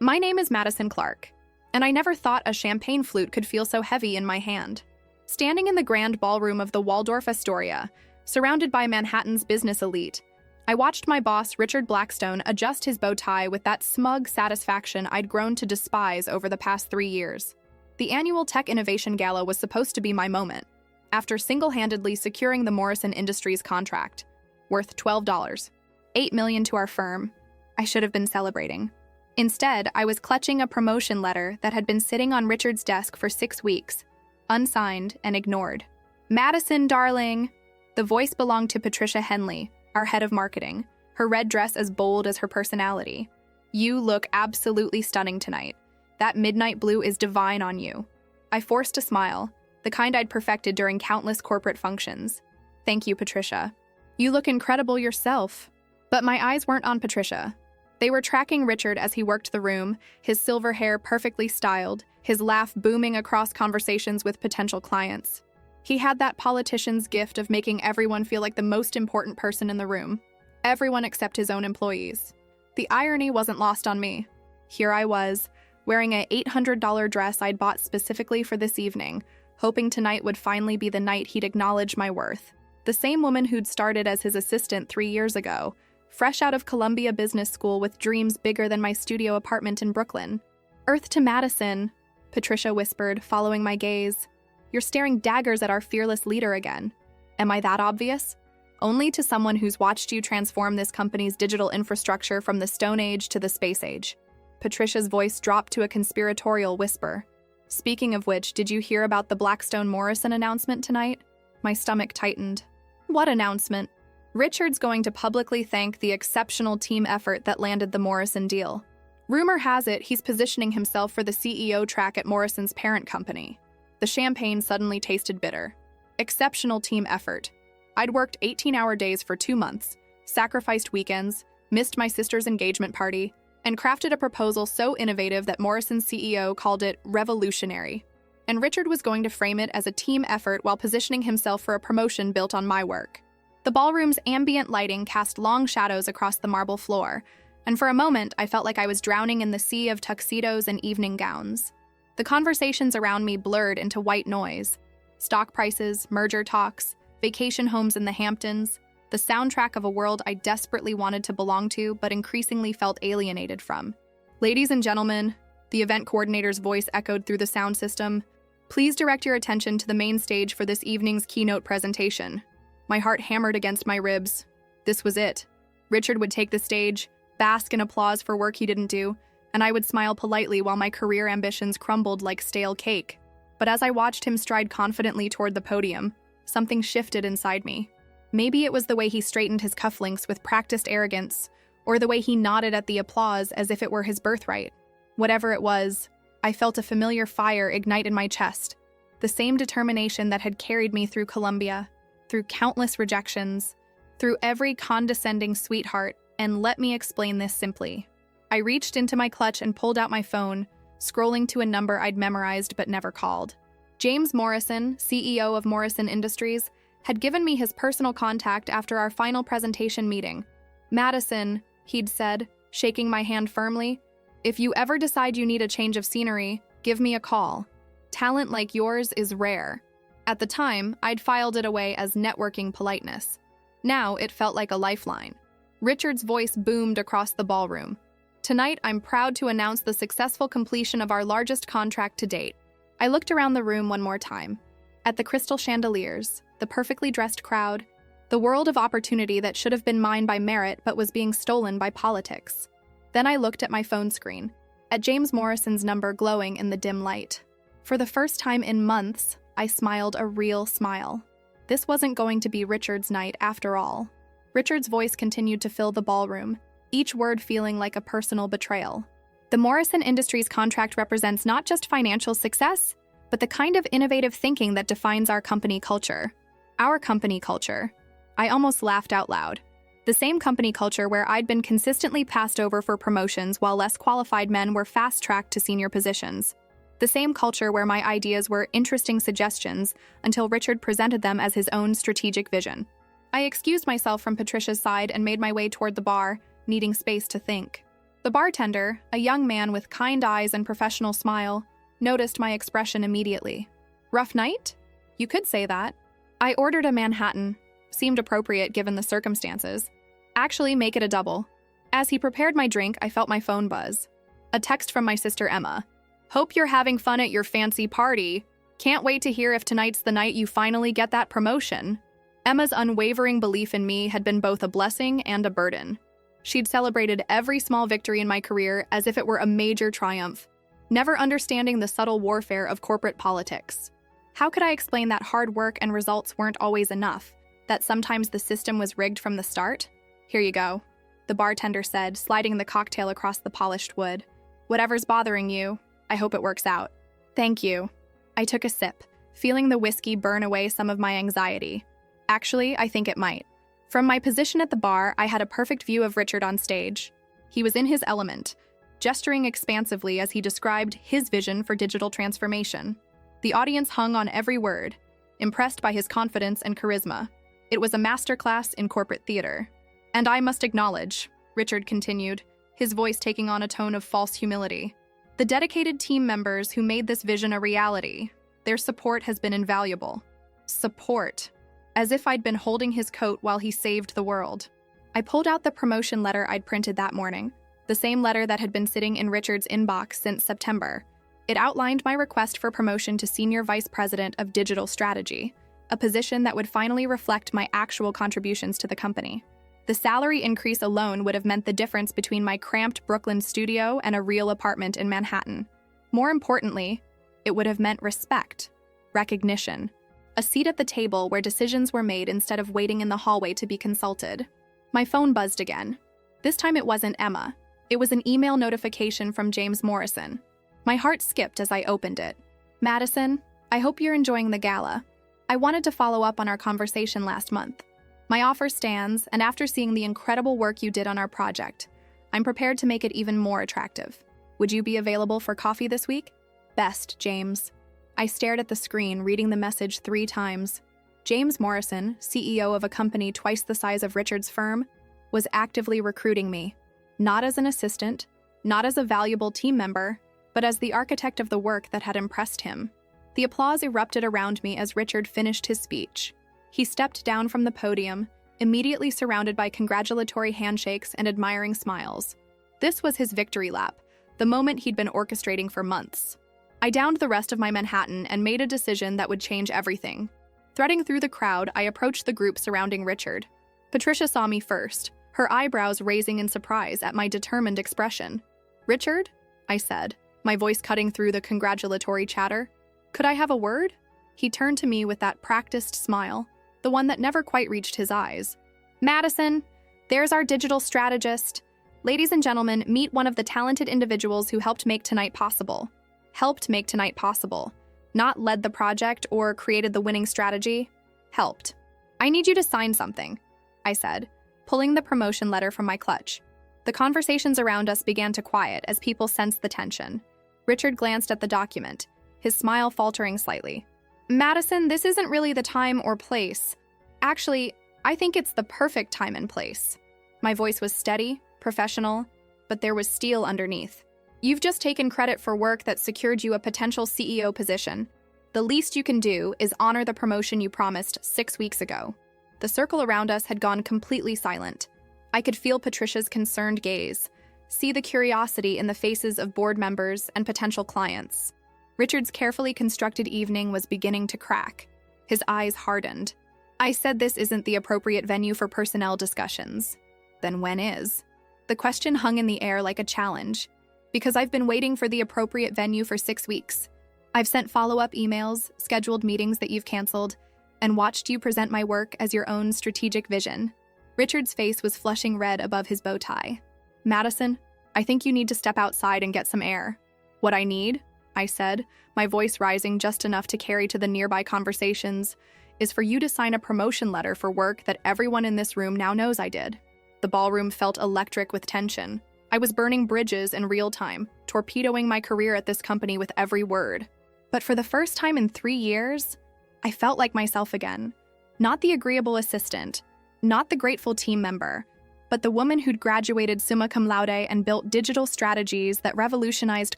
My name is Madison Clark, and I never thought a champagne flute could feel so heavy in my hand. Standing in the grand ballroom of the Waldorf Astoria, surrounded by Manhattan's business elite, I watched my boss, Richard Blackstone, adjust his bow tie with that smug satisfaction I'd grown to despise over the past 3 years. The annual Tech Innovation Gala was supposed to be my moment, after single-handedly securing the Morrison Industries contract, worth $12, $8 million to our firm. I should have been celebrating. Instead, I was clutching a promotion letter that had been sitting on Richard's desk for 6 weeks, unsigned and ignored. "Madison, darling." The voice belonged to Patricia Henley, our head of marketing, her red dress as bold as her personality. "You look absolutely stunning tonight. That midnight blue is divine on you." I forced a smile, the kind I'd perfected during countless corporate functions. "Thank you, Patricia. You look incredible yourself." But my eyes weren't on Patricia. They were tracking Richard as he worked the room, his silver hair perfectly styled, his laugh booming across conversations with potential clients. He had that politician's gift of making everyone feel like the most important person in the room. Everyone except his own employees. The irony wasn't lost on me. Here I was, wearing an $800 dress I'd bought specifically for this evening, hoping tonight would finally be the night he'd acknowledge my worth. The same woman who'd started as his assistant 3 years ago, fresh out of Columbia Business School with dreams bigger than my studio apartment in Brooklyn. "Earth to Madison," Patricia whispered, following my gaze. "You're staring daggers at our fearless leader again. Am I that obvious?" Only to someone who's watched you transform this company's digital infrastructure from the Stone Age to the Space Age. Patricia's voice dropped to a conspiratorial whisper. "Speaking of which, did you hear about the Blackstone Morrison announcement tonight?" My stomach tightened. "What announcement?" "Richard's going to publicly thank the exceptional team effort that landed the Morrison deal. Rumor has it he's positioning himself for the CEO track at Morrison's parent company." The champagne suddenly tasted bitter. Exceptional team effort. I'd worked 18-hour days for 2 months, sacrificed weekends, missed my sister's engagement party, and crafted a proposal so innovative that Morrison's CEO called it revolutionary. And Richard was going to frame it as a team effort while positioning himself for a promotion built on my work. The ballroom's ambient lighting cast long shadows across the marble floor, and for a moment I felt like I was drowning in the sea of tuxedos and evening gowns. The conversations around me blurred into white noise. Stock prices, merger talks, vacation homes in the Hamptons, the soundtrack of a world I desperately wanted to belong to but increasingly felt alienated from. "Ladies and gentlemen," the event coordinator's voice echoed through the sound system, "please direct your attention to the main stage for this evening's keynote presentation." My heart hammered against my ribs. This was it. Richard would take the stage, bask in applause for work he didn't do, and I would smile politely while my career ambitions crumbled like stale cake. But as I watched him stride confidently toward the podium, something shifted inside me. Maybe it was the way he straightened his cufflinks with practiced arrogance, or the way he nodded at the applause as if it were his birthright. Whatever it was, I felt a familiar fire ignite in my chest, the same determination that had carried me through Columbia, through countless rejections, through every condescending sweetheart, and let me explain this simply. I reached into my clutch and pulled out my phone, scrolling to a number I'd memorized but never called. James Morrison, CEO of Morrison Industries, had given me his personal contact after our final presentation meeting. "Madison," he'd said, shaking my hand firmly, "if you ever decide you need a change of scenery, give me a call. Talent like yours is rare." At the time, I'd filed it away as networking politeness. Now it felt like a lifeline. Richard's voice boomed across the ballroom. "Tonight, I'm proud to announce the successful completion of our largest contract to date." I looked around the room one more time. At the crystal chandeliers, the perfectly dressed crowd, the world of opportunity that should have been mine by merit but was being stolen by politics. Then I looked at my phone screen, at James Morrison's number glowing in the dim light. For the first time in months, I smiled a real smile. This wasn't going to be Richard's night after all. Richard's voice continued to fill the ballroom, each word feeling like a personal betrayal. "The Morrison Industries contract represents not just financial success, but the kind of innovative thinking that defines our company culture." Our company culture. I almost laughed out loud. The same company culture where I'd been consistently passed over for promotions while less qualified men were fast-tracked to senior positions. The same culture where my ideas were interesting suggestions until Richard presented them as his own strategic vision. I excused myself from Patricia's side and made my way toward the bar, needing space to think. The bartender, a young man with kind eyes and professional smile, noticed my expression immediately. Rough night? You could say that. I ordered a Manhattan. Seemed appropriate given the circumstances. Actually, make it a double. As he prepared my drink, I felt my phone buzz. A text from my sister Emma. Hope you're having fun at your fancy party. Can't wait to hear if tonight's the night you finally get that promotion. Emma's unwavering belief in me had been both a blessing and a burden. She'd celebrated every small victory in my career as if it were a major triumph, never understanding the subtle warfare of corporate politics. How could I explain that hard work and results weren't always enough, that sometimes the system was rigged from the start? Here you go, the bartender said, sliding the cocktail across the polished wood. Whatever's bothering you, I hope it works out. Thank you. I took a sip, feeling the whiskey burn away some of my anxiety. Actually, I think it might. From my position at the bar, I had a perfect view of Richard on stage. He was in his element, gesturing expansively as he described his vision for digital transformation. The audience hung on every word, impressed by his confidence and charisma. It was a masterclass in corporate theater. And I must acknowledge, Richard continued, his voice taking on a tone of false humility, the dedicated team members who made this vision a reality. Their support has been invaluable. Support. As if I'd been holding his coat while he saved the world. I pulled out the promotion letter I'd printed that morning, the same letter that had been sitting in Richard's inbox since September. It outlined my request for promotion to Senior Vice President of Digital Strategy, a position that would finally reflect my actual contributions to the company. The salary increase alone would have meant the difference between my cramped Brooklyn studio and a real apartment in Manhattan. More importantly, it would have meant respect, recognition, a seat at the table where decisions were made instead of waiting in the hallway to be consulted. My phone buzzed again. This time it wasn't Emma. It was an email notification from James Morrison. My heart skipped as I opened it. Madison, I hope you're enjoying the gala. I wanted to follow up on our conversation last month. My offer stands, and after seeing the incredible work you did on our project, I'm prepared to make it even more attractive. Would you be available for coffee this week? Best, James. I stared at the screen, reading the message 3 times. James Morrison, CEO of a company twice the size of Richard's firm, was actively recruiting me. Not as an assistant, not as a valuable team member, but as the architect of the work that had impressed him. The applause erupted around me as Richard finished his speech. He stepped down from the podium, immediately surrounded by congratulatory handshakes and admiring smiles. This was his victory lap, the moment he'd been orchestrating for months. I downed the rest of my Manhattan and made a decision that would change everything. Threading through the crowd, I approached the group surrounding Richard. Patricia saw me first, her eyebrows raising in surprise at my determined expression. "Richard?" I said, my voice cutting through the congratulatory chatter. "Could I have a word?" He turned to me with that practiced smile, the one that never quite reached his eyes. "Madison, there's our digital strategist. Ladies and gentlemen, meet one of the talented individuals who helped make tonight possible. Helped make tonight possible. Not led the project or created the winning strategy. Helped. I need you to sign something," I said, pulling the promotion letter from my clutch. The conversations around us began to quiet as people sensed the tension. Richard glanced at the document, his smile faltering slightly. "Madison, this isn't really the time or place. Actually, I think it's the perfect time and place." My voice was steady, professional, but there was steel underneath. "You've just taken credit for work that secured you a potential CEO position. The least you can do is honor the promotion you promised 6 weeks ago." The circle around us had gone completely silent. I could feel Patricia's concerned gaze, see the curiosity in the faces of board members and potential clients. Richard's carefully constructed evening was beginning to crack. His eyes hardened. "I said this isn't the appropriate venue for personnel discussions. Then when is?" The question hung in the air like a challenge, because I've been waiting for the appropriate venue for 6 weeks. I've sent follow-up emails, scheduled meetings that you've canceled, and watched you present my work as your own strategic vision. Richard's face was flushing red above his bow tie. "Madison, I think you need to step outside and get some air." "What I need," I said, my voice rising just enough to carry to the nearby conversations, "is for you to sign a promotion letter for work that everyone in this room now knows I did." The ballroom felt electric with tension. I was burning bridges in real time, torpedoing my career at this company with every word. But for the first time in 3 years, I felt like myself again. Not the agreeable assistant, not the grateful team member, but the woman who'd graduated summa cum laude and built digital strategies that revolutionized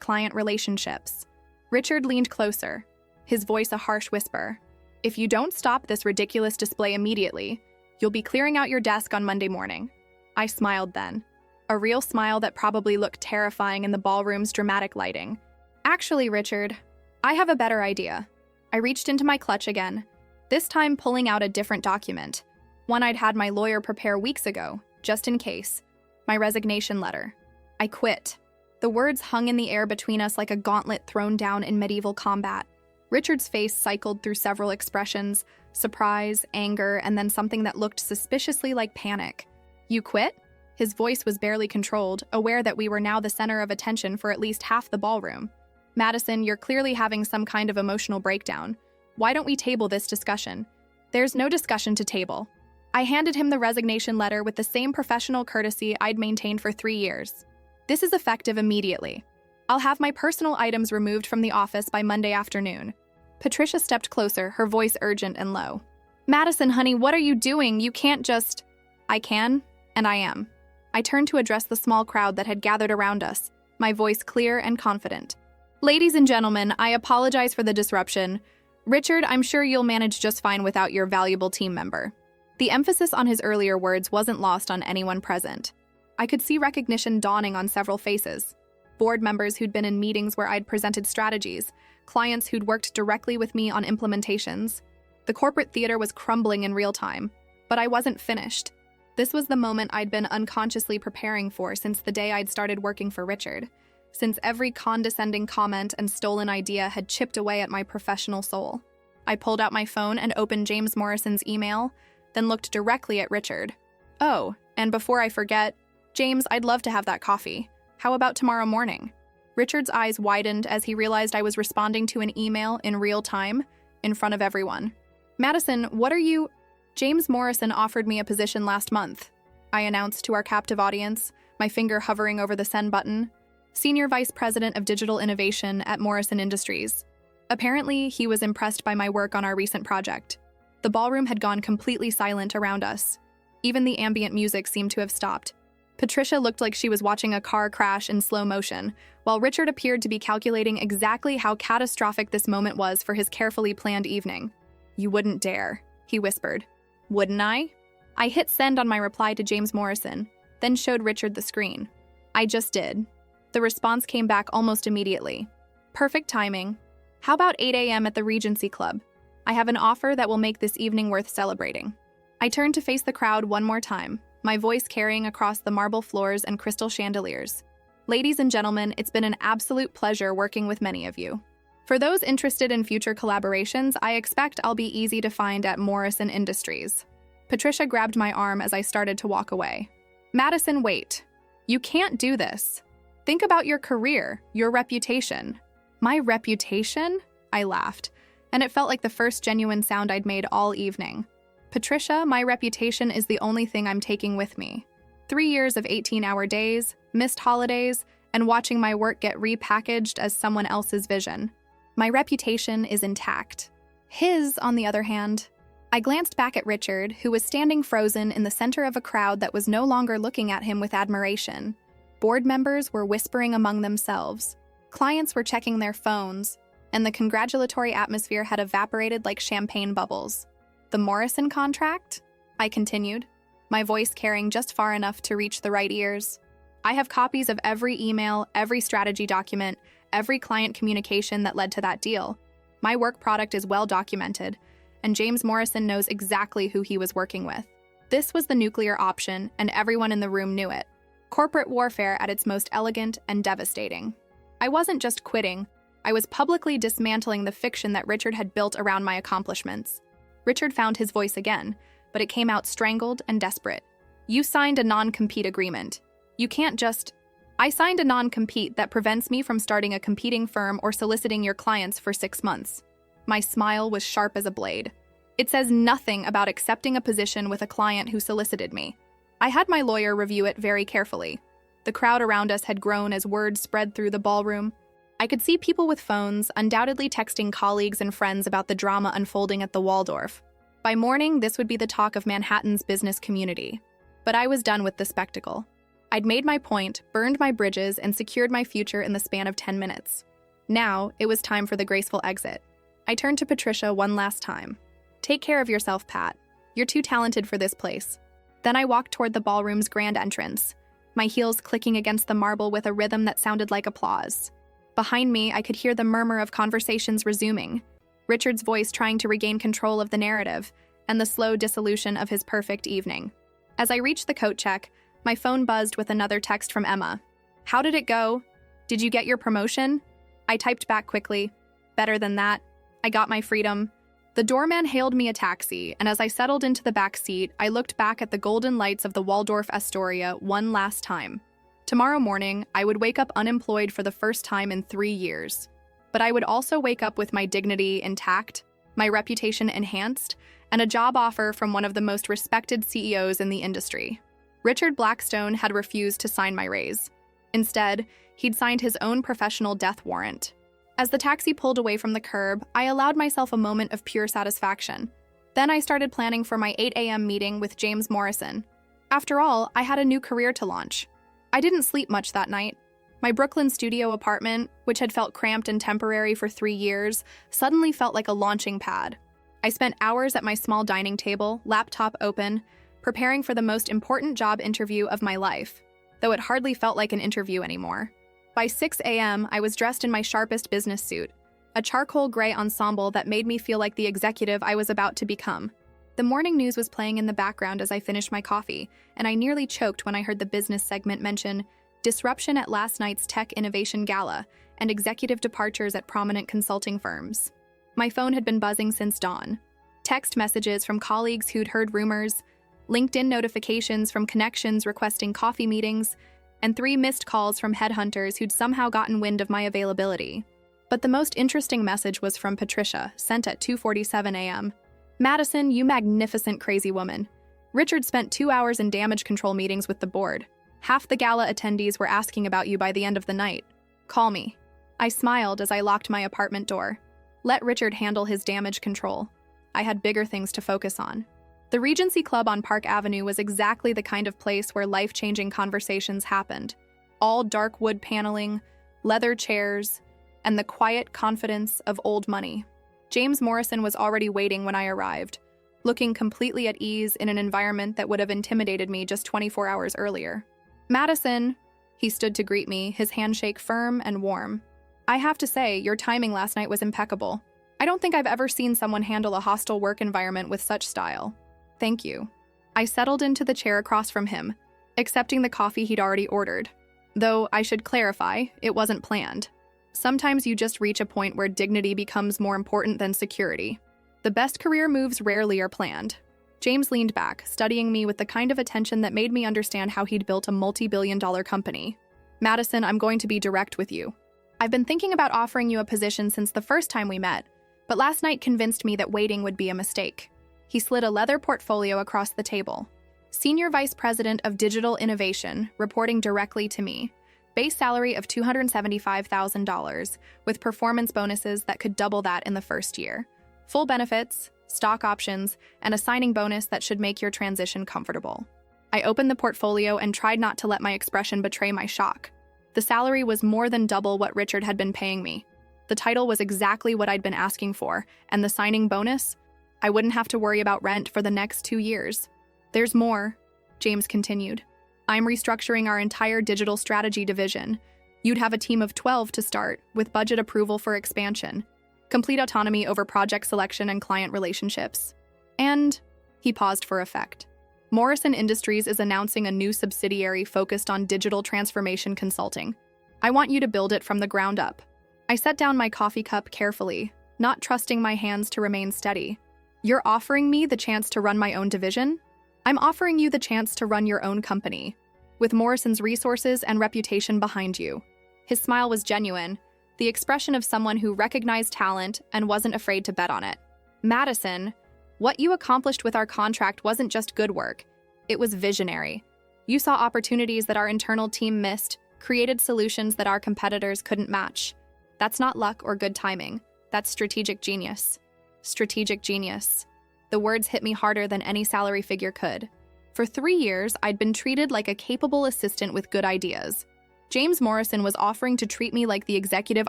client relationships. Richard leaned closer, his voice a harsh whisper. If you don't stop this ridiculous display immediately, you'll be clearing out your desk on Monday morning. I smiled then, a real smile that probably looked terrifying in the ballroom's dramatic lighting. Actually, Richard, I have a better idea. I reached into my clutch again, this time pulling out a different document, one I'd had my lawyer prepare weeks ago, just in case. My resignation letter. I quit. The words hung in the air between us like a gauntlet thrown down in medieval combat. Richard's face cycled through several expressions, surprise, anger, and then something that looked suspiciously like panic. You quit? His voice was barely controlled, aware that we were now the center of attention for at least half the ballroom. Madison, you're clearly having some kind of emotional breakdown. Why don't we table this discussion? There's no discussion to table. I handed him the resignation letter with the same professional courtesy I'd maintained for 3 years. This is effective immediately. I'll have my personal items removed from the office by Monday afternoon. Patricia stepped closer, her voice urgent and low. Madison, honey, what are you doing? You can't just... I can, and I am. I turned to address the small crowd that had gathered around us, my voice clear and confident. Ladies and gentlemen, I apologize for the disruption. Richard, I'm sure you'll manage just fine without your valuable team member. The emphasis on his earlier words wasn't lost on anyone present. I could see recognition dawning on several faces. Board members who'd been in meetings where I'd presented strategies, clients who'd worked directly with me on implementations. The corporate theater was crumbling in real time, but I wasn't finished. This was the moment I'd been unconsciously preparing for since the day I'd started working for Richard, since every condescending comment and stolen idea had chipped away at my professional soul. I pulled out my phone and opened James Morrison's email, then looked directly at Richard. Oh, and before I forget, James, I'd love to have that coffee. How about tomorrow morning? Richard's eyes widened as he realized I was responding to an email in real time, in front of everyone. Madison, what are you... James Morrison offered me a position last month, I announced to our captive audience, my finger hovering over the send button. Senior Vice President of Digital Innovation at Morrison Industries. Apparently, he was impressed by my work on our recent project. The ballroom had gone completely silent around us. Even the ambient music seemed to have stopped. Patricia looked like she was watching a car crash in slow motion, while Richard appeared to be calculating exactly how catastrophic this moment was for his carefully planned evening. You wouldn't dare, he whispered. Wouldn't I? I hit send on my reply to James Morrison, then showed Richard the screen. I just did. The response came back almost immediately. Perfect timing. How about 8 a.m. at the Regency Club? I have an offer that will make this evening worth celebrating. I turned to face the crowd one more time, my voice carrying across the marble floors and crystal chandeliers. Ladies and gentlemen, it's been an absolute pleasure working with many of you. For those interested in future collaborations, I expect I'll be easy to find at Morrison Industries. Patricia grabbed my arm as I started to walk away. Madison, wait. You can't do this. Think about your career, your reputation. My reputation? I laughed, and it felt like the first genuine sound I'd made all evening. Patricia, my reputation is the only thing I'm taking with me. 3 years of 18-hour days, missed holidays, and watching my work get repackaged as someone else's vision. My reputation is intact. His, on the other hand. I glanced back at Richard, who was standing frozen in the center of a crowd that was no longer looking at him with admiration. Board members were whispering among themselves. Clients were checking their phones, and the congratulatory atmosphere had evaporated like champagne bubbles. The Morrison contract? I continued, my voice carrying just far enough to reach the right ears. I have copies of every email, every strategy document, every client communication that led to that deal. My work product is well documented, and James Morrison knows exactly who he was working with. This was the nuclear option, and everyone in the room knew it. Corporate warfare at its most elegant and devastating. I wasn't just quitting, I was publicly dismantling the fiction that Richard had built around my accomplishments. Richard found his voice again, but it came out strangled and desperate. You signed a non-compete agreement. You can't just... I signed a non-compete that prevents me from starting a competing firm or soliciting your clients for 6 months. My smile was sharp as a blade. It says nothing about accepting a position with a client who solicited me. I had my lawyer review it very carefully. The crowd around us had grown as word spread through the ballroom. I could see people with phones, undoubtedly texting colleagues and friends about the drama unfolding at the Waldorf. By morning, this would be the talk of Manhattan's business community. But I was done with the spectacle. I'd made my point, burned my bridges, and secured my future in the span of 10 minutes. Now, it was time for the graceful exit. I turned to Patricia one last time. "Take care of yourself, Pat. You're too talented for this place." Then I walked toward the ballroom's grand entrance, my heels clicking against the marble with a rhythm that sounded like applause. Behind me, I could hear the murmur of conversations resuming, Richard's voice trying to regain control of the narrative, and the slow dissolution of his perfect evening. As I reached the coat check, my phone buzzed with another text from Emma. "How did it go? Did you get your promotion?" I typed back quickly. "Better than that. I got my freedom." The doorman hailed me a taxi, and as I settled into the back seat, I looked back at the golden lights of the Waldorf Astoria one last time. Tomorrow morning, I would wake up unemployed for the first time in 3 years. But I would also wake up with my dignity intact, my reputation enhanced, and a job offer from one of the most respected CEOs in the industry. Richard Blackstone had refused to sign my raise. Instead, he'd signed his own professional death warrant. As the taxi pulled away from the curb, I allowed myself a moment of pure satisfaction. Then I started planning for my 8 a.m. meeting with James Morrison. After all, I had a new career to launch. I didn't sleep much that night. My Brooklyn studio apartment, which had felt cramped and temporary for 3 years, suddenly felt like a launching pad. I spent hours at my small dining table, laptop open, preparing for the most important job interview of my life, though it hardly felt like an interview anymore. By 6 a.m., I was dressed in my sharpest business suit, a charcoal gray ensemble that made me feel like the executive I was about to become. The morning news was playing in the background as I finished my coffee, and I nearly choked when I heard the business segment mention disruption at last night's Tech Innovation Gala and executive departures at prominent consulting firms. My phone had been buzzing since dawn. Text messages from colleagues who'd heard rumors, LinkedIn notifications from connections requesting coffee meetings, and 3 missed calls from headhunters who'd somehow gotten wind of my availability. But the most interesting message was from Patricia, sent at 2:47 a.m. "Madison, you magnificent crazy woman. Richard spent 2 hours in damage control meetings with the board. Half the gala attendees were asking about you by the end of the night. Call me." I smiled as I locked my apartment door. Let Richard handle his damage control. I had bigger things to focus on. The Regency Club on Park Avenue was exactly the kind of place where life-changing conversations happened. All dark wood paneling, leather chairs, and the quiet confidence of old money. James Morrison was already waiting when I arrived, looking completely at ease in an environment that would have intimidated me just 24 hours earlier. "Madison," he stood to greet me, his handshake firm and warm. "I have to say, your timing last night was impeccable. I don't think I've ever seen someone handle a hostile work environment with such style." "Thank you." I settled into the chair across from him, accepting the coffee he'd already ordered. Though, I should clarify, it wasn't planned. Sometimes you just reach a point where dignity becomes more important than security. The best career moves rarely are planned. James leaned back, studying me with the kind of attention that made me understand how he'd built a multi-billion-dollar company. "Madison, I'm going to be direct with you. I've been thinking about offering you a position since the first time we met, but last night convinced me that waiting would be a mistake." He slid a leather portfolio across the table. "Senior Vice President of Digital Innovation, reporting directly to me. Base salary of $275,000, with performance bonuses that could double that in the first year. Full benefits, stock options, and a signing bonus that should make your transition comfortable." I opened the portfolio and tried not to let my expression betray my shock. The salary was more than double what Richard had been paying me. The title was exactly what I'd been asking for, and the signing bonus? I wouldn't have to worry about rent for the next 2 years. "There's more," James continued. "I'm restructuring our entire digital strategy division. You'd have a team of 12 to start, with budget approval for expansion. Complete autonomy over project selection and client relationships. And," he paused for effect, "Morrison Industries is announcing a new subsidiary focused on digital transformation consulting. I want you to build it from the ground up." I set down my coffee cup carefully, not trusting my hands to remain steady. "You're offering me the chance to run my own division?" "I'm offering you the chance to run your own company, with Morrison's resources and reputation behind you." His smile was genuine, the expression of someone who recognized talent and wasn't afraid to bet on it. "Madison, what you accomplished with our contract wasn't just good work. It was visionary. You saw opportunities that our internal team missed, created solutions that our competitors couldn't match. That's not luck or good timing. That's strategic genius." Strategic genius. The words hit me harder than any salary figure could. For 3 years, I'd been treated like a capable assistant with good ideas. James Morrison was offering to treat me like the executive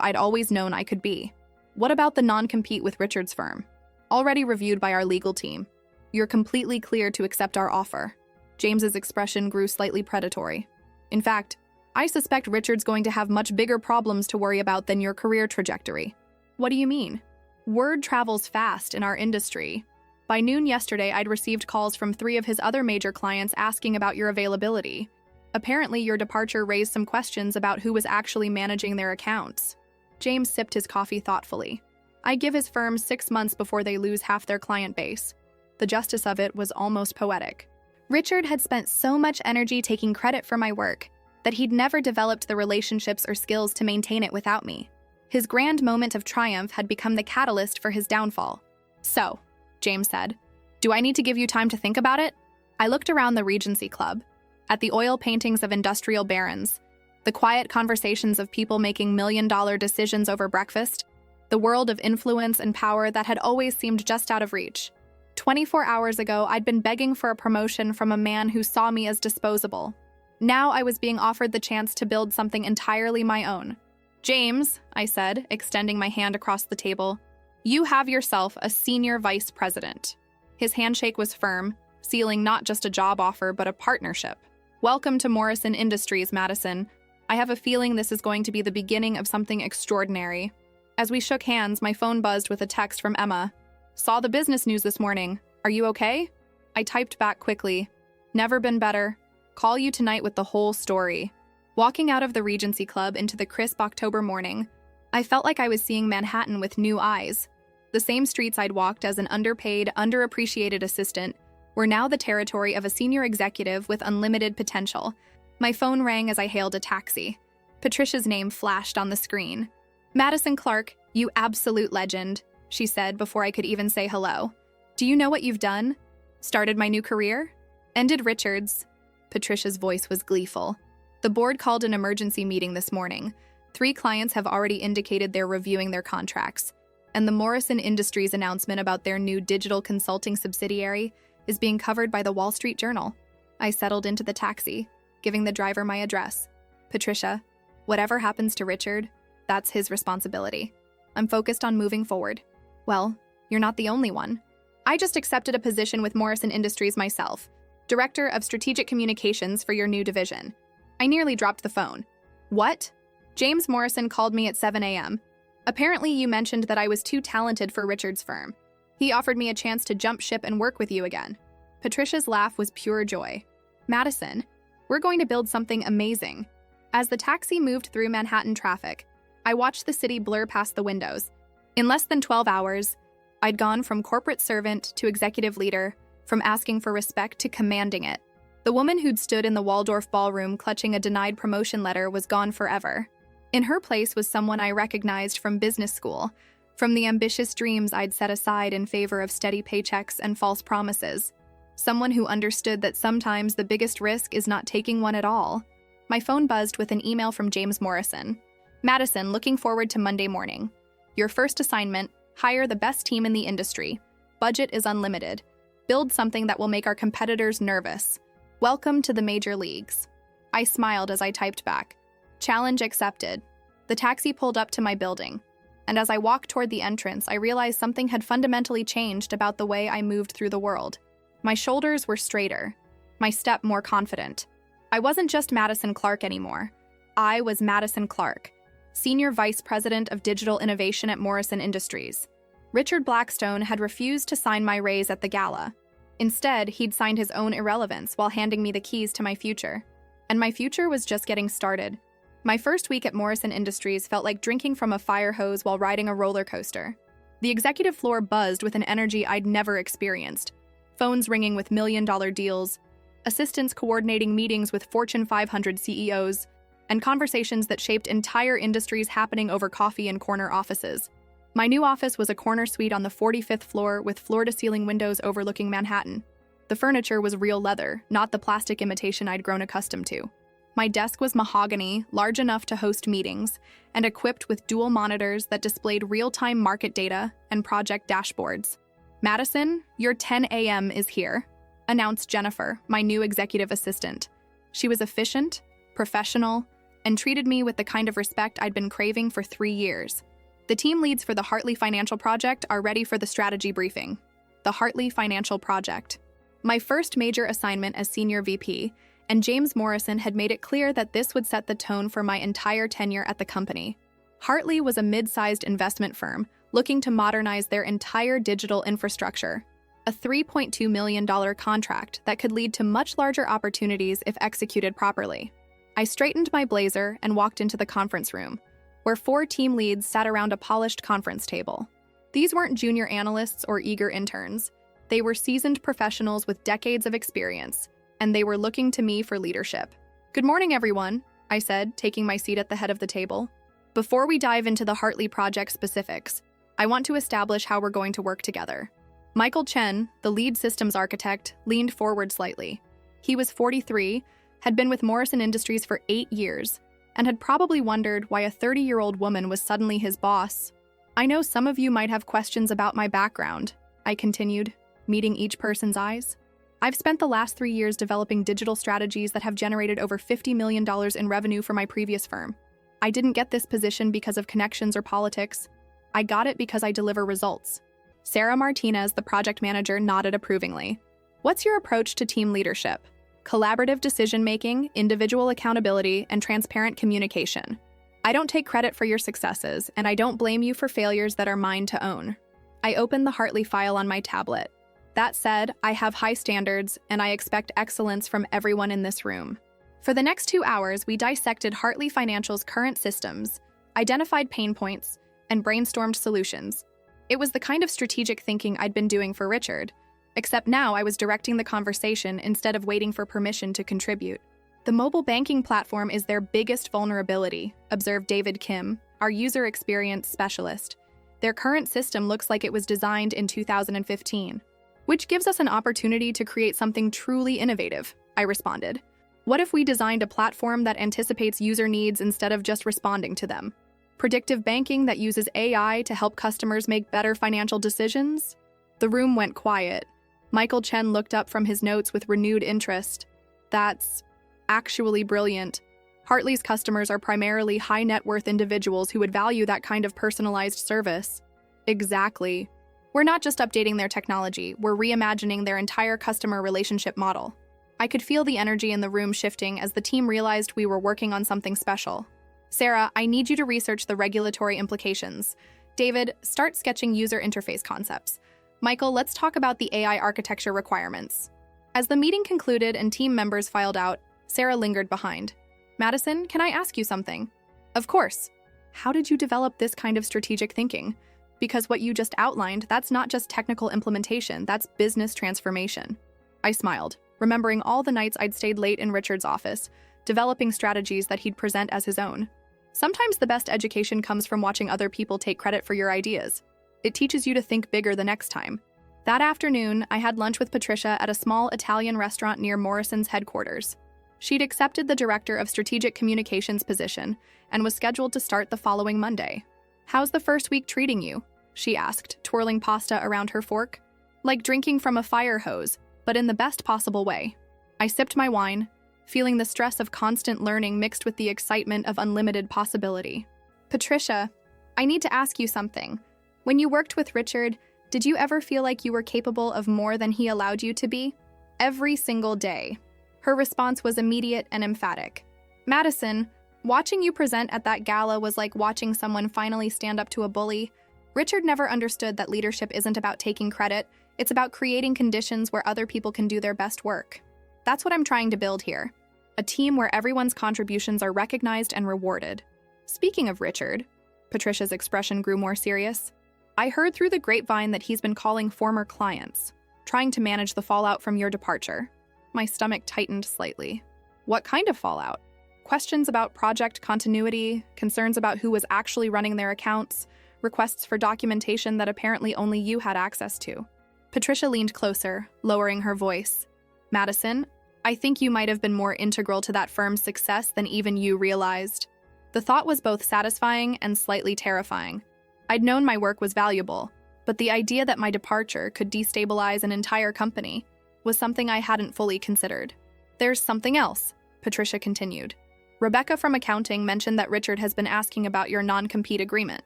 I'd always known I could be. What about the non-compete with Richard's firm? Already reviewed by our legal team. You're completely clear to accept our offer. James's expression grew slightly predatory. In fact, I suspect Richard's going to have much bigger problems to worry about than your career trajectory. What do you mean? Word travels fast in our industry. By noon yesterday, I'd received calls from 3 of his other major clients asking about your availability. Apparently, your departure raised some questions about who was actually managing their accounts. James sipped his coffee thoughtfully. I give his firm 6 months before they lose half their client base. The justice of it was almost poetic. Richard had spent so much energy taking credit for my work that he'd never developed the relationships or skills to maintain it without me. His grand moment of triumph had become the catalyst for his downfall. So, James said, do I need to give you time to think about it? I looked around the Regency Club, at the oil paintings of industrial barons, the quiet conversations of people making million-dollar decisions over breakfast, the world of influence and power that had always seemed just out of reach. 24 hours ago, I'd been begging for a promotion from a man who saw me as disposable. Now I was being offered the chance to build something entirely my own. James, I said, extending my hand across the table, you have yourself a senior vice president. His handshake was firm, sealing not just a job offer, but a partnership. Welcome to Morrison Industries, Madison. I have a feeling this is going to be the beginning of something extraordinary. As we shook hands, my phone buzzed with a text from Emma. Saw the business news this morning. Are you okay? I typed back quickly. Never been better. Call you tonight with the whole story. Walking out of the Regency Club into the crisp October morning, I felt like I was seeing Manhattan with new eyes. The same streets I'd walked as an underpaid, underappreciated assistant were now the territory of a senior executive with unlimited potential. My phone rang as I hailed a taxi. Patricia's name flashed on the screen. Madison Clark, you absolute legend, she said before I could even say hello. Do you know what you've done? Started my new career? Ended Richard's. Patricia's voice was gleeful. The board called an emergency meeting this morning. 3 clients have already indicated they're reviewing their contracts, and the Morrison Industries announcement about their new digital consulting subsidiary is being covered by the Wall Street Journal. I settled into the taxi, giving the driver my address. Patricia, whatever happens to Richard, that's his responsibility. I'm focused on moving forward. Well, you're not the only one. I just accepted a position with Morrison Industries myself, Director of Strategic Communications for your new division. I nearly dropped the phone. What? James Morrison called me at 7 a.m. Apparently you mentioned that I was too talented for Richard's firm. He offered me a chance to jump ship and work with you again. Patricia's laugh was pure joy. Madison, we're going to build something amazing. As the taxi moved through Manhattan traffic, I watched the city blur past the windows. In less than 12 hours, I'd gone from corporate servant to executive leader, from asking for respect to commanding it. The woman who'd stood in the Waldorf ballroom clutching a denied promotion letter was gone forever. In her place was someone I recognized from business school, from the ambitious dreams I'd set aside in favor of steady paychecks and false promises. Someone who understood that sometimes the biggest risk is not taking one at all. My phone buzzed with an email from James Morrison. Madison, looking forward to Monday morning. Your first assignment, hire the best team in the industry. Budget is unlimited. Build something that will make our competitors nervous. Welcome to the major leagues. I smiled as I typed back. Challenge accepted. The taxi pulled up to my building, and as I walked toward the entrance, I realized something had fundamentally changed about the way I moved through the world. My shoulders were straighter, my step more confident. I wasn't just Madison Clark anymore. I was Madison Clark, Senior Vice President of Digital Innovation at Morrison Industries. Richard Blackstone had refused to sign my raise at the gala. Instead, he'd signed his own irrelevance while handing me the keys to my future. And my future was just getting started. My first week at Morrison Industries felt like drinking from a fire hose while riding a roller coaster. The executive floor buzzed with an energy I'd never experienced. Phones ringing with million-dollar deals, assistants coordinating meetings with Fortune 500 CEOs, and conversations that shaped entire industries happening over coffee in corner offices. My new office was a corner suite on the 45th floor with floor-to-ceiling windows overlooking Manhattan. The furniture was real leather, not the plastic imitation I'd grown accustomed to. My desk was mahogany, large enough to host meetings, and equipped with dual monitors that displayed real-time market data and project dashboards. Madison, your 10 a.m. is here. announced Jennifer, my new executive assistant. She was efficient, professional, and treated me with the kind of respect I'd been craving for 3 years. The team leads for the Hartley Financial Project are ready for the strategy briefing. The Hartley Financial Project. My first major assignment as Senior VP, and James Morrison had made it clear that this would set the tone for my entire tenure at the company. Hartley was a mid-sized investment firm looking to modernize their entire digital infrastructure, a $3.2 million contract that could lead to much larger opportunities if executed properly. I straightened my blazer and walked into the conference room, where 4 team leads sat around a polished conference table. These weren't junior analysts or eager interns. They were seasoned professionals with decades of experience, and they were looking to me for leadership. "Good morning, everyone," I said, taking my seat at the head of the table. "Before we dive into the Hartley project specifics, I want to establish how we're going to work together." Michael Chen, the lead systems architect, leaned forward slightly. He was 43, had been with Morrison Industries for 8 years, and had probably wondered why a 30-year-old woman was suddenly his boss. "I know some of you might have questions about my background," I continued, meeting each person's eyes. "I've spent the last 3 years developing digital strategies that have generated over $50 million in revenue for my previous firm. I didn't get this position because of connections or politics. I got it because I deliver results." Sarah Martinez, the project manager, nodded approvingly. "What's your approach to team leadership?" "Collaborative decision-making, individual accountability, and transparent communication. I don't take credit for your successes, and I don't blame you for failures that are mine to own." I opened the Hartley file on my tablet. That said, I have high standards, and I expect excellence from everyone in this room. For the next 2 hours, we dissected Hartley Financial's current systems, identified pain points, and brainstormed solutions. It was the kind of strategic thinking I'd been doing for Richard, except now I was directing the conversation instead of waiting for permission to contribute. "The mobile banking platform is their biggest vulnerability," observed David Kim, our user experience specialist. "Their current system looks like it was designed in 2015, which gives us an opportunity to create something truly innovative," I responded. "What if we designed a platform that anticipates user needs instead of just responding to them? Predictive banking that uses AI to help customers make better financial decisions?" The room went quiet. Michael Chen looked up from his notes with renewed interest. "That's actually brilliant. Hartley's customers are primarily high-net-worth individuals who would value that kind of personalized service." "Exactly. We're not just updating their technology, we're reimagining their entire customer relationship model." I could feel the energy in the room shifting as the team realized we were working on something special. "Sarah, I need you to research the regulatory implications. David, start sketching user interface concepts. Michael, let's talk about the AI architecture requirements." As the meeting concluded and team members filed out, Sarah lingered behind. "Madison, can I ask you something?" "Of course." "How did you develop this kind of strategic thinking? Because what you just outlined, that's not just technical implementation, that's business transformation." I smiled, remembering all the nights I'd stayed late in Richard's office, developing strategies that he'd present as his own. Sometimes the best education comes from watching other people take credit for your ideas. It teaches you to think bigger the next time. That afternoon, I had lunch with Patricia at a small Italian restaurant near Morrison's headquarters. She'd accepted the Director of Strategic Communications position and was scheduled to start the following Monday. "How's the first week treating you?" she asked, twirling pasta around her fork. "Like drinking from a fire hose, but in the best possible way." I sipped my wine, feeling the stress of constant learning mixed with the excitement of unlimited possibility. "Patricia, I need to ask you something. When you worked with Richard, did you ever feel like you were capable of more than he allowed you to be?" "Every single day." Her response was immediate and emphatic. "Madison, watching you present at that gala was like watching someone finally stand up to a bully. Richard never understood that leadership isn't about taking credit, it's about creating conditions where other people can do their best work. That's what I'm trying to build here. A team where everyone's contributions are recognized and rewarded." "Speaking of Richard," Patricia's expression grew more serious, "I heard through the grapevine that he's been calling former clients, trying to manage the fallout from your departure." My stomach tightened slightly. "What kind of fallout?" "Questions about project continuity, concerns about who was actually running their accounts, requests for documentation that apparently only you had access to." Patricia leaned closer, lowering her voice. "Madison, I think you might have been more integral to that firm's success than even you realized." The thought was both satisfying and slightly terrifying. I'd known my work was valuable, but the idea that my departure could destabilize an entire company, was something I hadn't fully considered. There's something else, Patricia continued. Rebecca from accounting mentioned that Richard has been asking about your non-compete agreement.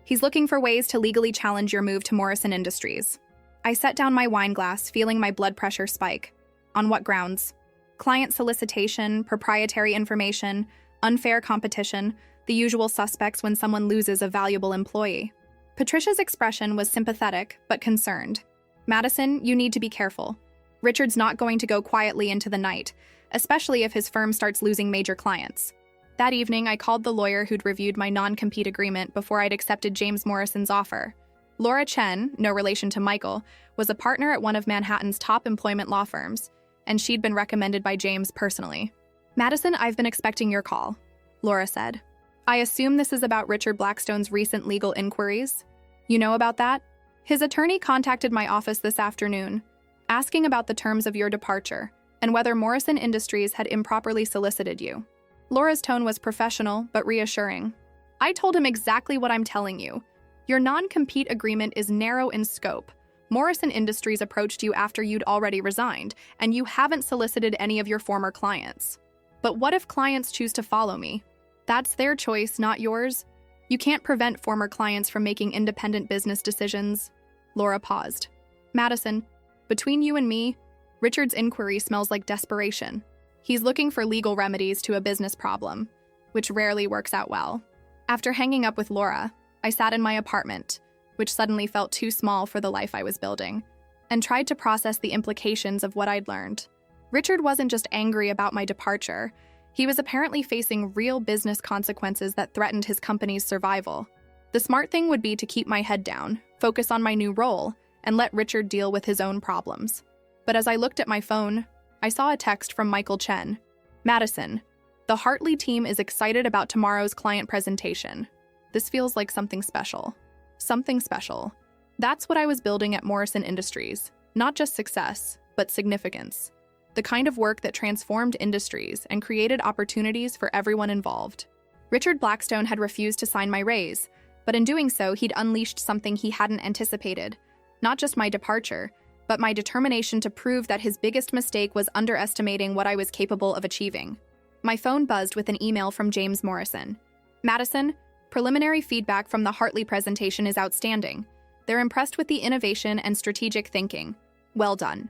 He's looking for ways to legally challenge your move to Morrison Industries. I set down my wine glass, feeling my blood pressure spike. On what grounds? Client solicitation, proprietary information, unfair competition, the usual suspects when someone loses a valuable employee. Patricia's expression was sympathetic, but concerned. Madison, you need to be careful. Richard's not going to go quietly into the night, especially if his firm starts losing major clients. That evening, I called the lawyer who'd reviewed my non-compete agreement before I'd accepted James Morrison's offer. Laura Chen, no relation to Michael, was a partner at one of Manhattan's top employment law firms, and she'd been recommended by James personally. Madison, I've been expecting your call, Laura said. I assume this is about Richard Blackstone's recent legal inquiries? You know about that? His attorney contacted my office this afternoon, asking about the terms of your departure and whether Morrison Industries had improperly solicited you. Laura's tone was professional but reassuring. I told him exactly what I'm telling you. Your non-compete agreement is narrow in scope. Morrison Industries approached you after you'd already resigned, and you haven't solicited any of your former clients. But what if clients choose to follow me? That's their choice, not yours. You can't prevent former clients from making independent business decisions. Laura paused. Madison, between you and me, Richard's inquiry smells like desperation. He's looking for legal remedies to a business problem, which rarely works out well. After hanging up with Laura, I sat in my apartment, which suddenly felt too small for the life I was building, and tried to process the implications of what I'd learned. Richard wasn't just angry about my departure. He was apparently facing real business consequences that threatened his company's survival. The smart thing would be to keep my head down, focus on my new role, and let Richard deal with his own problems. But as I looked at my phone, I saw a text from Michael Chen. Madison, the Hartley team is excited about tomorrow's client presentation. This feels like something special. Something special. That's what I was building at Morrison Industries. Not just success, but significance. The kind of work that transformed industries and created opportunities for everyone involved. Richard Blackstone had refused to sign my raise, but in doing so, he'd unleashed something he hadn't anticipated. Not just my departure, but my determination to prove that his biggest mistake was underestimating what I was capable of achieving. My phone buzzed with an email from James Morrison. Madison, preliminary feedback from the Hartley presentation is outstanding. They're impressed with the innovation and strategic thinking. Well done.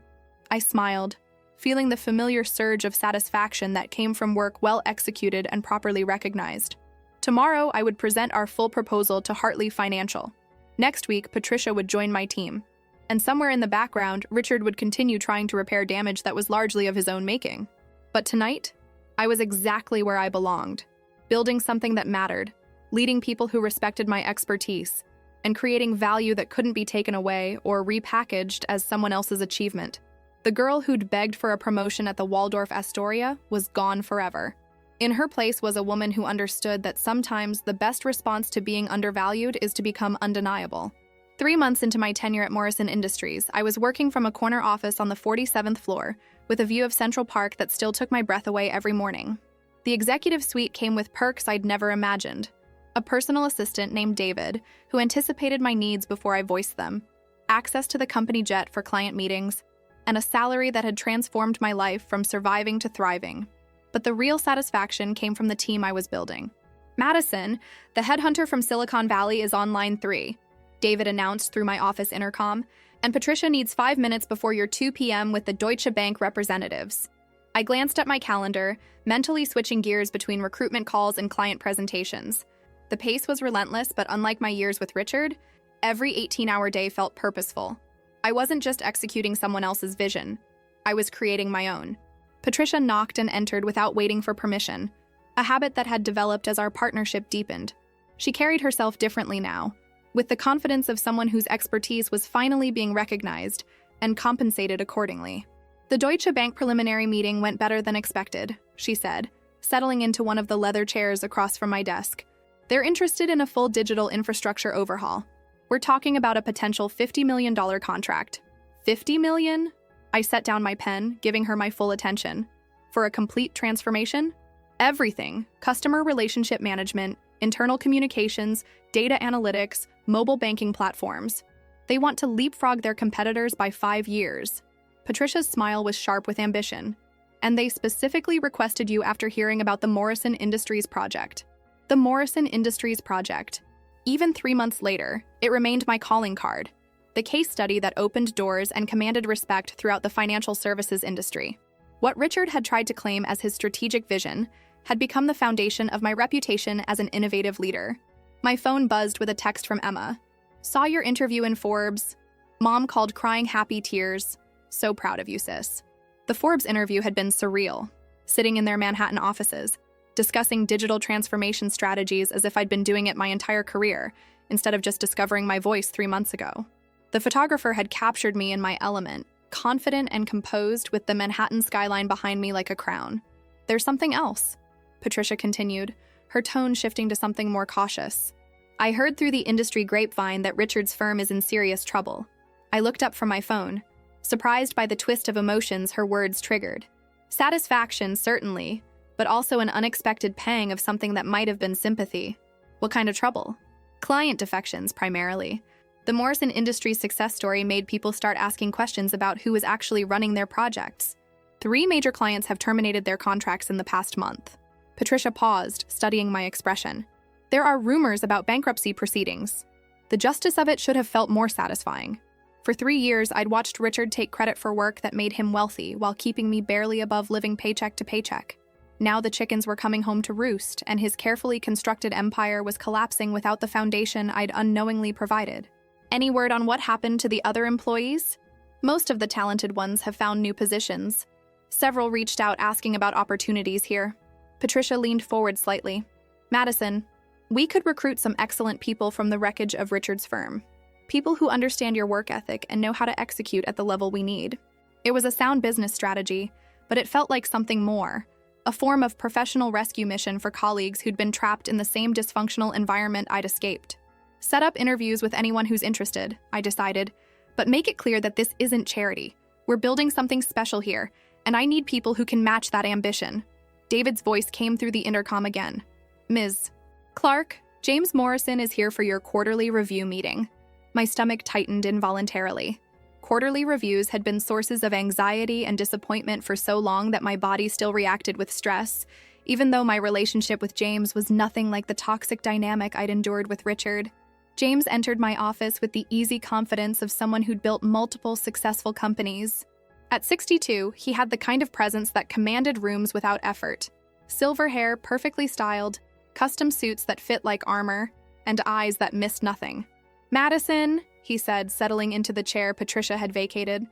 I smiled, feeling the familiar surge of satisfaction that came from work well executed and properly recognized. Tomorrow, I would present our full proposal to Hartley Financial. Next week, Patricia would join my team. And somewhere in the background, Richard would continue trying to repair damage that was largely of his own making. But tonight, I was exactly where I belonged, building something that mattered, leading people who respected my expertise, and creating value that couldn't be taken away or repackaged as someone else's achievement. The girl who'd begged for a promotion at the Waldorf Astoria was gone forever. In her place was a woman who understood that sometimes the best response to being undervalued is to become undeniable. 3 months into my tenure at Morrison Industries, I was working from a corner office on the 47th floor with a view of Central Park that still took my breath away every morning. The executive suite came with perks I'd never imagined. A personal assistant named David, who anticipated my needs before I voiced them, access to the company jet for client meetings, and a salary that had transformed my life from surviving to thriving. But the real satisfaction came from the team I was building. Madison, the headhunter from Silicon Valley, is on line 3, David announced through my office intercom, and Patricia needs 5 minutes before your 2 p.m. with the Deutsche Bank representatives. I glanced at my calendar, mentally switching gears between recruitment calls and client presentations. The pace was relentless, but unlike my years with Richard, every 18-hour day felt purposeful. I wasn't just executing someone else's vision. I was creating my own. Patricia knocked and entered without waiting for permission, a habit that had developed as our partnership deepened. She carried herself differently now, with the confidence of someone whose expertise was finally being recognized and compensated accordingly. The Deutsche Bank preliminary meeting went better than expected, she said, settling into one of the leather chairs across from my desk. They're interested in a full digital infrastructure overhaul. We're talking about a potential $50 million contract. $50 million? I set down my pen, giving her my full attention. For a complete transformation? Everything. Customer relationship management, internal communications, data analytics, mobile banking platforms. They want to leapfrog their competitors by 5 years. Patricia's smile was sharp with ambition. And they specifically requested you after hearing about the Morrison Industries project. The Morrison Industries project. Even 3 months later, it remained my calling card. The case study that opened doors and commanded respect throughout the financial services industry. What Richard had tried to claim as his strategic vision had become the foundation of my reputation as an innovative leader. My phone buzzed with a text from Emma. Saw your interview in Forbes. Mom called crying happy tears. So proud of you, sis. The Forbes interview had been surreal. Sitting in their Manhattan offices, discussing digital transformation strategies as if I'd been doing it my entire career, instead of just discovering my voice 3 months ago. The photographer had captured me in my element, confident and composed with the Manhattan skyline behind me like a crown. There's something else, Patricia continued, her tone shifting to something more cautious. I heard through the industry grapevine that Richard's firm is in serious trouble. I looked up from my phone, surprised by the twist of emotions her words triggered. Satisfaction, certainly, but also an unexpected pang of something that might have been sympathy. What kind of trouble? Client defections, primarily. The Morrison Industries success story made people start asking questions about who was actually running their projects. 3 major clients have terminated their contracts in the past month. Patricia paused, studying my expression. There are rumors about bankruptcy proceedings. The justice of it should have felt more satisfying. For 3 years, I'd watched Richard take credit for work that made him wealthy while keeping me barely above living paycheck to paycheck. Now the chickens were coming home to roost, and his carefully constructed empire was collapsing without the foundation I'd unknowingly provided. Any word on what happened to the other employees? Most of the talented ones have found new positions. Several reached out asking about opportunities here. Patricia leaned forward slightly. Madison, we could recruit some excellent people from the wreckage of Richard's firm. People who understand your work ethic and know how to execute at the level we need. It was a sound business strategy, but it felt like something more. A form of professional rescue mission for colleagues who'd been trapped in the same dysfunctional environment I'd escaped. Set up interviews with anyone who's interested, I decided, but make it clear that this isn't charity. We're building something special here, and I need people who can match that ambition. David's voice came through the intercom again. Ms. Clark, James Morrison is here for your quarterly review meeting. My stomach tightened involuntarily. Quarterly reviews had been sources of anxiety and disappointment for so long that my body still reacted with stress, even though my relationship with James was nothing like the toxic dynamic I'd endured with Richard. James entered my office with the easy confidence of someone who'd built multiple successful companies. At 62, he had the kind of presence that commanded rooms without effort. Silver hair, perfectly styled, custom suits that fit like armor, and eyes that missed nothing. Madison, he said, settling into the chair Patricia had vacated.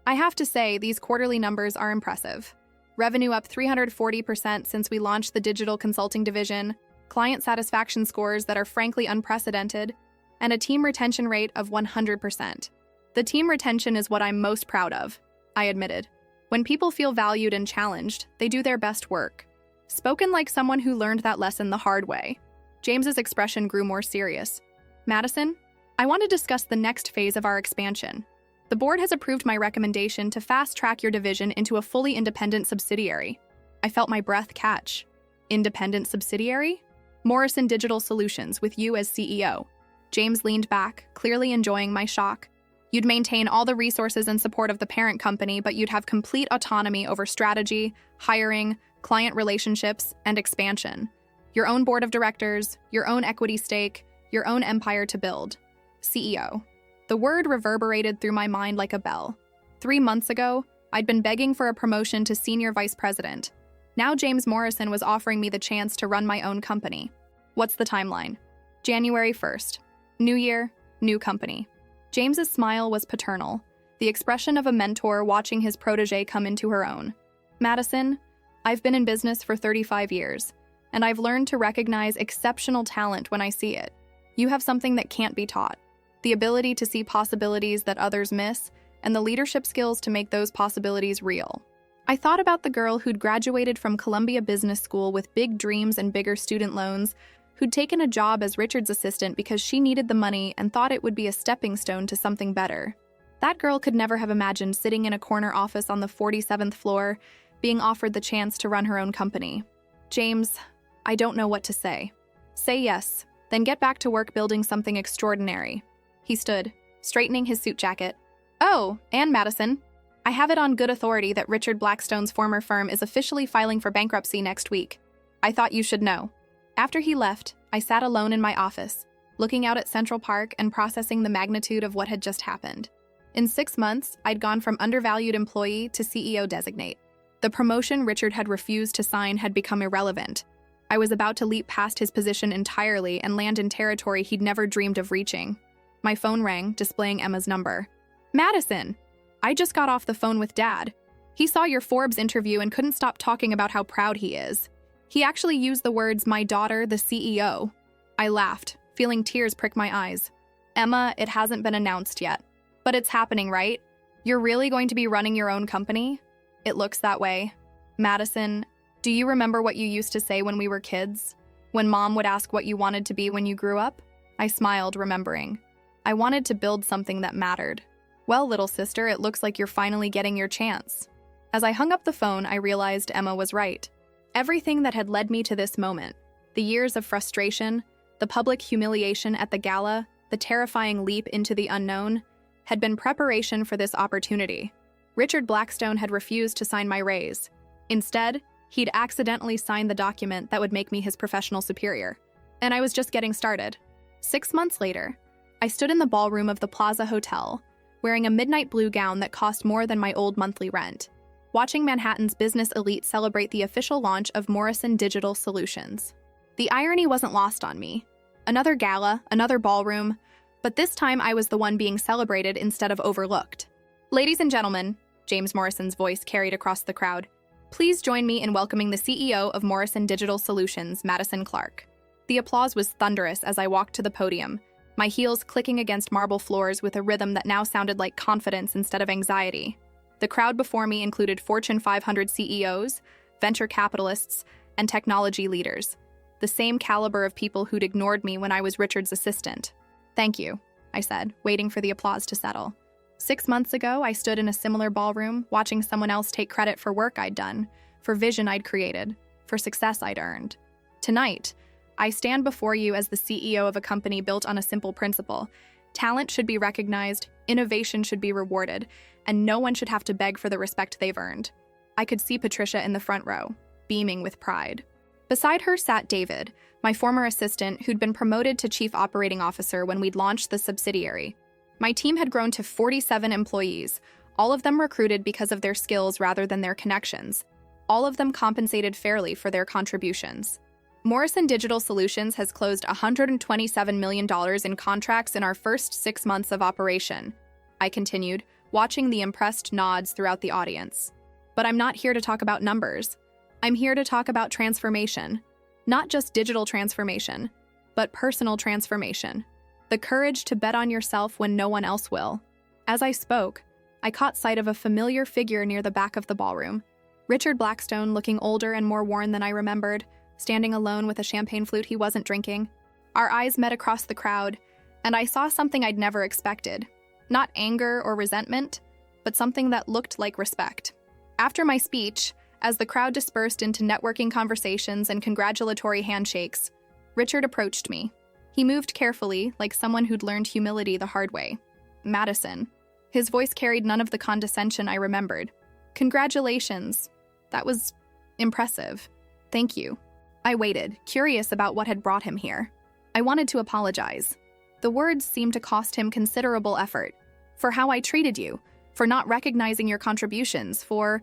I have to say, these quarterly numbers are impressive. Revenue up 340% since we launched the digital consulting division, client satisfaction scores that are frankly unprecedented, and a team retention rate of 100%. The team retention is what I'm most proud of, I admitted. When people feel valued and challenged, they do their best work. Spoken like someone who learned that lesson the hard way. James's expression grew more serious. Madison, I want to discuss the next phase of our expansion. The board has approved my recommendation to fast-track your division into a fully independent subsidiary. I felt my breath catch. Independent subsidiary? Morrison Digital Solutions, with you as CEO. James leaned back, clearly enjoying my shock. You'd maintain all the resources and support of the parent company, but you'd have complete autonomy over strategy, hiring, client relationships, and expansion. Your own board of directors, your own equity stake, your own empire to build. CEO. The word reverberated through my mind like a bell. 3 months ago, I'd been begging for a promotion to senior vice president. Now James Morrison was offering me the chance to run my own company. What's the timeline? January 1st. New year, new company. James's smile was paternal, the expression of a mentor watching his protege come into her own. Madison, I've been in business for 35 years, and I've learned to recognize exceptional talent when I see it. You have something that can't be taught. The ability to see possibilities that others miss, and the leadership skills to make those possibilities real. I thought about the girl who'd graduated from Columbia Business School with big dreams and bigger student loans, who'd taken a job as Richard's assistant because she needed the money and thought it would be a stepping stone to something better. That girl could never have imagined sitting in a corner office on the 47th floor, being offered the chance to run her own company. James, I don't know what to say. Say yes, then get back to work building something extraordinary. He stood, straightening his suit jacket. Oh, and Madison. I have it on good authority that Richard Blackstone's former firm is officially filing for bankruptcy next week. I thought you should know. After he left, I sat alone in my office, looking out at Central Park and processing the magnitude of what had just happened. In 6 months, I'd gone from undervalued employee to CEO designate. The promotion Richard had refused to sign had become irrelevant. I was about to leap past his position entirely and land in territory he'd never dreamed of reaching. My phone rang, displaying Emma's number. Madison! I just got off the phone with Dad. He saw your Forbes interview and couldn't stop talking about how proud he is. He actually used the words, "my daughter, the CEO." I laughed, feeling tears prick my eyes. Emma, it hasn't been announced yet. But it's happening, right? You're really going to be running your own company? It looks that way. Madison, do you remember what you used to say when we were kids? When Mom would ask what you wanted to be when you grew up? I smiled, remembering. I wanted to build something that mattered. Well, little sister, it looks like you're finally getting your chance. As I hung up the phone, I realized Emma was right. Everything that had led me to this moment, the years of frustration, the public humiliation at the gala, the terrifying leap into the unknown, had been preparation for this opportunity. Richard Blackstone had refused to sign my raise. Instead, he'd accidentally signed the document that would make me his professional superior. And I was just getting started. 6 months later, I stood in the ballroom of the Plaza Hotel, wearing a midnight blue gown that cost more than my old monthly rent, watching Manhattan's business elite celebrate the official launch of Morrison Digital Solutions. The irony wasn't lost on me. Another gala, another ballroom, but this time I was the one being celebrated instead of overlooked. Ladies and gentlemen, James Morrison's voice carried across the crowd, please join me in welcoming the CEO of Morrison Digital Solutions, Madison Clark. The applause was thunderous as I walked to the podium, my heels clicking against marble floors with a rhythm that now sounded like confidence instead of anxiety. The crowd before me included Fortune 500 CEOs, venture capitalists, and technology leaders, the same caliber of people who'd ignored me when I was Richard's assistant. Thank you, I said, waiting for the applause to settle. 6 months ago, I stood in a similar ballroom, watching someone else take credit for work I'd done, for vision I'd created, for success I'd earned. Tonight, I stand before you as the CEO of a company built on a simple principle. Talent should be recognized, innovation should be rewarded, and no one should have to beg for the respect they've earned. I could see Patricia in the front row, beaming with pride. Beside her sat David, my former assistant who'd been promoted to chief operating officer when we'd launched the subsidiary. My team had grown to 47 employees, all of them recruited because of their skills rather than their connections. All of them compensated fairly for their contributions. Morrison Digital Solutions has closed $127 million in contracts in our first 6 months of operation, I continued, watching the impressed nods throughout the audience. But I'm not here to talk about numbers. I'm here to talk about transformation. Not just digital transformation, but personal transformation. The courage to bet on yourself when no one else will. As I spoke, I caught sight of a familiar figure near the back of the ballroom. Richard Blackstone, looking older and more worn than I remembered, standing alone with a champagne flute he wasn't drinking. Our eyes met across the crowd, and I saw something I'd never expected. Not anger or resentment, but something that looked like respect. After my speech, as the crowd dispersed into networking conversations and congratulatory handshakes, Richard approached me. He moved carefully, like someone who'd learned humility the hard way. Madison. His voice carried none of the condescension I remembered. Congratulations. That was impressive. Thank you. I waited, curious about what had brought him here. I wanted to apologize. The words seemed to cost him considerable effort. For how I treated you, for not recognizing your contributions, for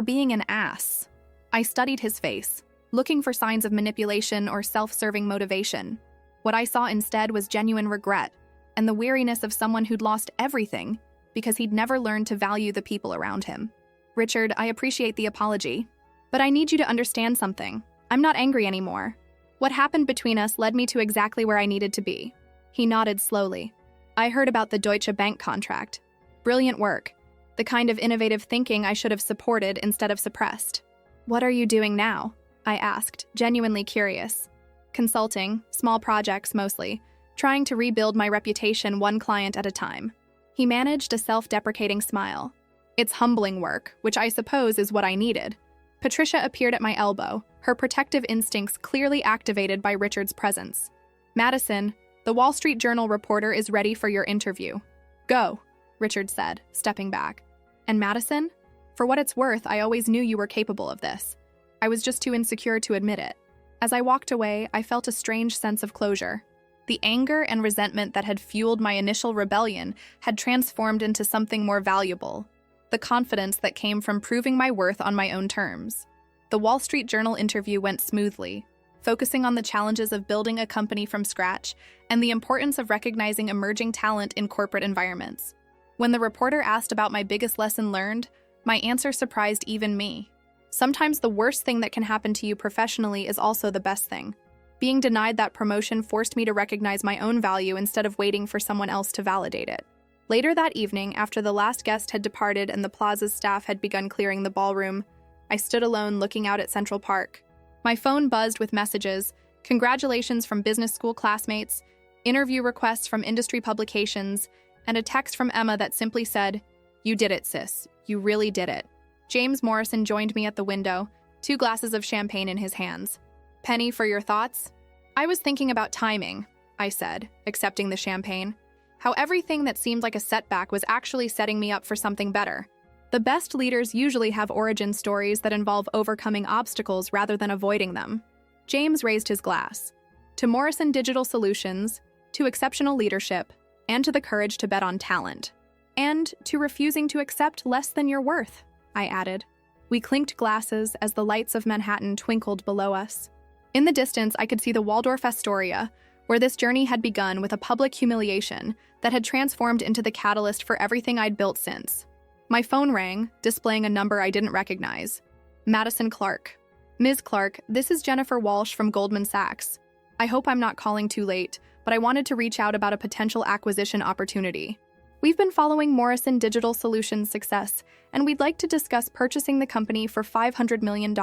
being an ass. I studied his face, looking for signs of manipulation or self-serving motivation. What I saw instead was genuine regret and the weariness of someone who'd lost everything because he'd never learned to value the people around him. Richard, I appreciate the apology, but I need you to understand something. I'm not angry anymore. What happened between us led me to exactly where I needed to be. He nodded slowly. I heard about the Deutsche Bank contract. Brilliant work. The kind of innovative thinking I should have supported instead of suppressed. What are you doing now? I asked, genuinely curious. Consulting, small projects mostly, trying to rebuild my reputation one client at a time. He managed a self-deprecating smile. It's humbling work, which I suppose is what I needed. Patricia appeared at my elbow, her protective instincts clearly activated by Richard's presence. Madison, the Wall Street Journal reporter is ready for your interview. Go, Richard said, stepping back. And Madison? For what it's worth, I always knew you were capable of this. I was just too insecure to admit it. As I walked away, I felt a strange sense of closure. The anger and resentment that had fueled my initial rebellion had transformed into something more valuable, the confidence that came from proving my worth on my own terms. The Wall Street Journal interview went smoothly, focusing on the challenges of building a company from scratch and the importance of recognizing emerging talent in corporate environments. When the reporter asked about my biggest lesson learned, my answer surprised even me. Sometimes the worst thing that can happen to you professionally is also the best thing. Being denied that promotion forced me to recognize my own value instead of waiting for someone else to validate it. Later that evening, after the last guest had departed and the plaza's staff had begun clearing the ballroom, I stood alone looking out at Central Park. My phone buzzed with messages, congratulations from business school classmates, interview requests from industry publications, and a text from Emma that simply said, "You did it, sis. You really did it." James Morrison joined me at the window, 2 glasses of champagne in his hands. "Penny, for your thoughts?" "I was thinking about timing," I said, accepting the champagne. "How everything that seemed like a setback was actually setting me up for something better. The best leaders usually have origin stories that involve overcoming obstacles rather than avoiding them." James raised his glass. "To Morrison Digital Solutions, to exceptional leadership, and to the courage to bet on talent. And to refusing to accept less than your worth," I added. We clinked glasses as the lights of Manhattan twinkled below us. In the distance, I could see the Waldorf Astoria, where this journey had begun with a public humiliation that had transformed into the catalyst for everything I'd built since. My phone rang, displaying a number I didn't recognize. Madison Clark. "Ms. Clark, this is Jennifer Walsh from Goldman Sachs. I hope I'm not calling too late, but I wanted to reach out about a potential acquisition opportunity. We've been following Morrison Digital Solutions' success, and we'd like to discuss purchasing the company for $500 million.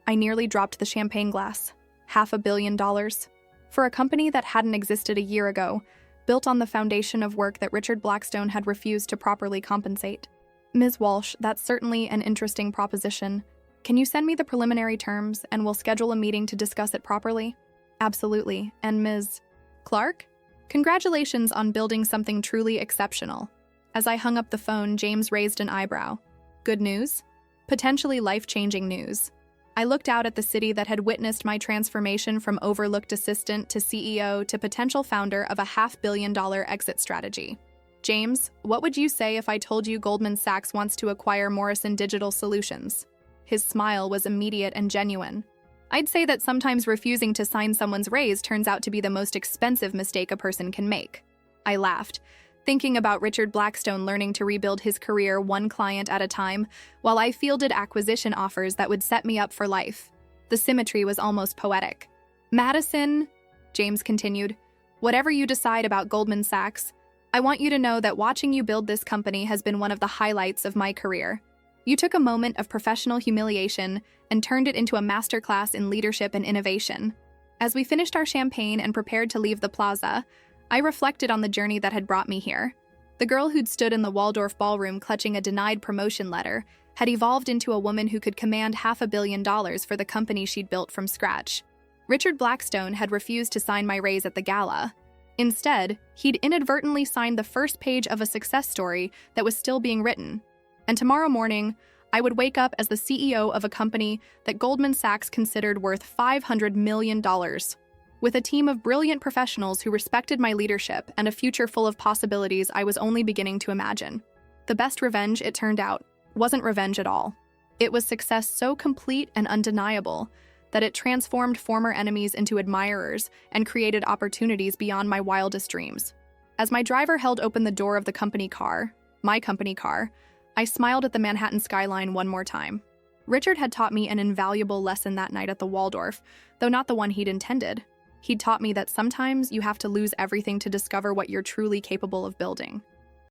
I nearly dropped the champagne glass. $500 million. For a company that hadn't existed a year ago, built on the foundation of work that Richard Blackstone had refused to properly compensate. "Ms. Walsh, that's certainly an interesting proposition. Can you send me the preliminary terms, and we'll schedule a meeting to discuss it properly?" "Absolutely. And Ms. Clark? Congratulations on building something truly exceptional." As I hung up the phone, James raised an eyebrow. "Good news?" "Potentially life-changing news." I looked out at the city that had witnessed my transformation from overlooked assistant to CEO to potential founder of a $500 million exit strategy. "James, what would you say if I told you Goldman Sachs wants to acquire Morrison Digital Solutions?" His smile was immediate and genuine. "I'd say that sometimes refusing to sign someone's raise turns out to be the most expensive mistake a person can make." I laughed, thinking about Richard Blackstone learning to rebuild his career one client at a time, while I fielded acquisition offers that would set me up for life. The symmetry was almost poetic. "Madison," James continued, "whatever you decide about Goldman Sachs, I want you to know that watching you build this company has been one of the highlights of my career. You took a moment of professional humiliation and turned it into a masterclass in leadership and innovation." As we finished our champagne and prepared to leave the plaza, I reflected on the journey that had brought me here. The girl who'd stood in the Waldorf ballroom clutching a denied promotion letter had evolved into a woman who could command $500 million for the company she'd built from scratch. Richard Blackstone had refused to sign my raise at the gala. Instead, he'd inadvertently signed the first page of a success story that was still being written. And tomorrow morning, I would wake up as the CEO of a company that Goldman Sachs considered worth $500 million. With a team of brilliant professionals who respected my leadership and a future full of possibilities I was only beginning to imagine. The best revenge, it turned out, wasn't revenge at all. It was success so complete and undeniable that it transformed former enemies into admirers and created opportunities beyond my wildest dreams. As my driver held open the door of the company car, my company car, I smiled at the Manhattan skyline one more time. Richard had taught me an invaluable lesson that night at the Waldorf, though not the one he'd intended. He'd taught me that sometimes you have to lose everything to discover what you're truly capable of building.